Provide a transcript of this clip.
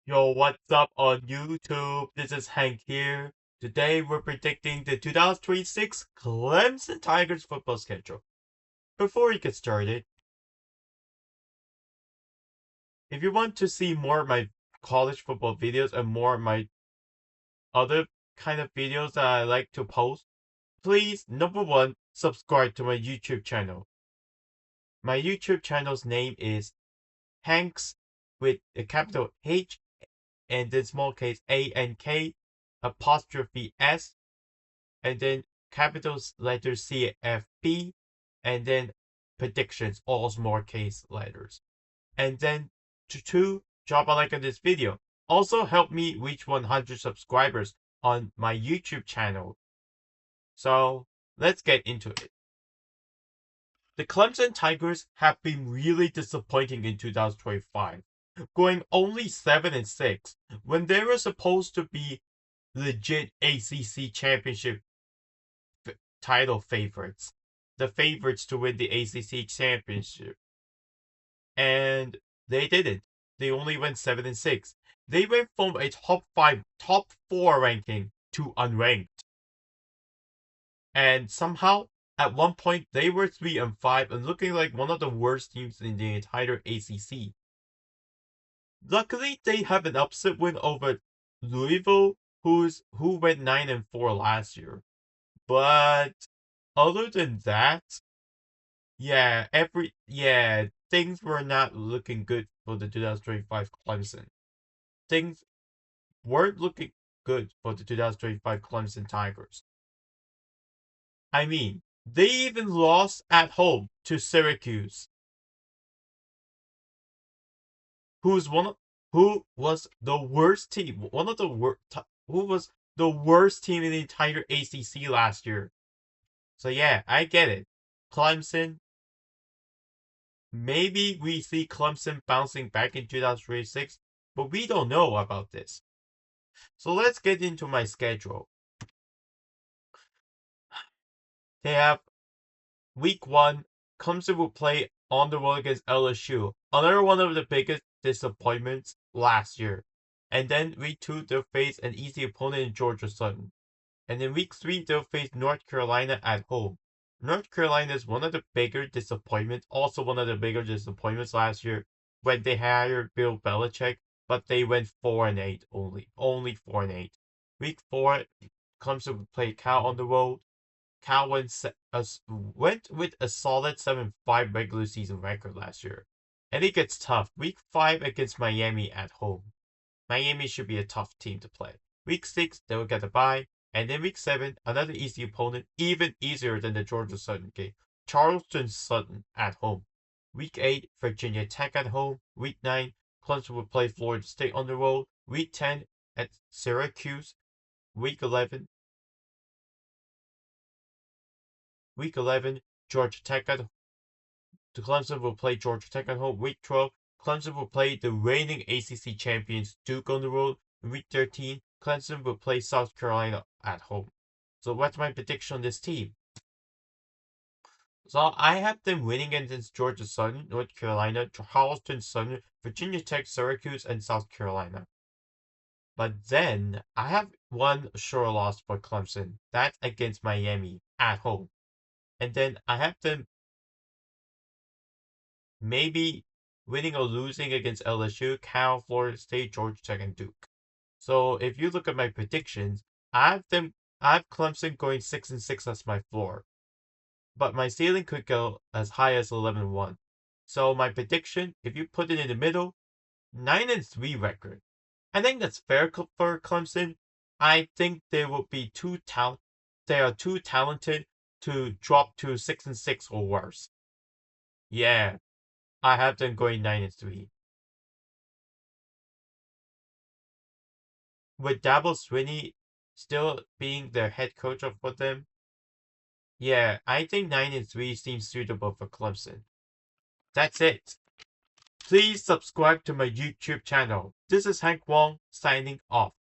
Yo, what's up on YouTube? This is Hank here. Today we're predicting the 2026 Clemson Tigers football schedule. Before we get started, if you want to see more of my college football videos and more of my other kind of videos that I like to post, please, number one, subscribe to my YouTube channel. My YouTube channel's name is Hanks with a capital H and then small case ANK apostrophe S and then capital letter CFB, and then predictions, all small case letters. And then two, drop a like on this video. Also help me reach 100 subscribers on my YouTube channel. So let's get into it. The Clemson Tigers have been really disappointing in 2025, going only 7-6 when they were supposed to be legit ACC championship title favorites, the favorites to win the ACC championship. And they didn't. They only went 7-6. They went from a top four ranking to unranked. And somehow, at one point, they were 3-5 and looking like one of the worst teams in the entire ACC. Luckily, they have an upset win over Louisville, who went 9-4 last year. But other than that, things were not looking good for the 2025 Clemson. Things weren't looking good for the 2025 Clemson Tigers. I mean, they even lost at home to Syracuse, who was the worst team, who was the worst team in the entire ACC last year. So yeah, I get it. Clemson. Maybe we see Clemson bouncing back in 2026, but we don't know about this. So let's get into my schedule. They have week 1, Clemson will play on the road against LSU, another one of the biggest disappointments last year. And then week 2, they'll face an easy opponent in Georgia Southern. And in week 3, they'll face North Carolina at home. North Carolina is one of the bigger disappointments, also one of the bigger disappointments last year when they hired Bill Belichick, but they went 4-8 only 4-8. Week 4, Clemson would play Cal on the road. Cal went with a solid 7-5 regular season record last year. And it gets tough. Week 5 against Miami at home. Miami should be a tough team to play. Week 6, they will get a bye. And then week 7, another easy opponent, even easier than the Georgia Southern game. Charleston Southern at home. Week 8, Virginia Tech at home. Week 9, Clemson will play Florida State on the road. Week 10 at Syracuse. Week 11, Georgia Tech at home. Clemson will play Georgia Tech at home. Week 12, Clemson will play the reigning ACC champions Duke on the road. Week 13, Clemson will play South Carolina at home. So what's my prediction on this team? So I have them winning against Georgia Southern, North Carolina, Charleston Southern, Virginia Tech, Syracuse, and South Carolina. But then I have one sure loss for Clemson. That's against Miami at home. And then I have them maybe winning or losing against LSU, Cal, Florida State, Georgia Tech, and Duke. So if you look at my predictions, I have Clemson going 6-6 as my floor. But my ceiling could go as high as 11-1. So my prediction, if you put it in the middle, 9-3 record. I think that's fair for Clemson. I think they will be they are too talented to drop to 6-6 or worse. Yeah, I have them going 9-3. With Dabo Swinney still being their head coach for them, yeah, I think 9-3 seems suitable for Clemson. That's it. Please subscribe to my YouTube channel. This is Hank Wong signing off.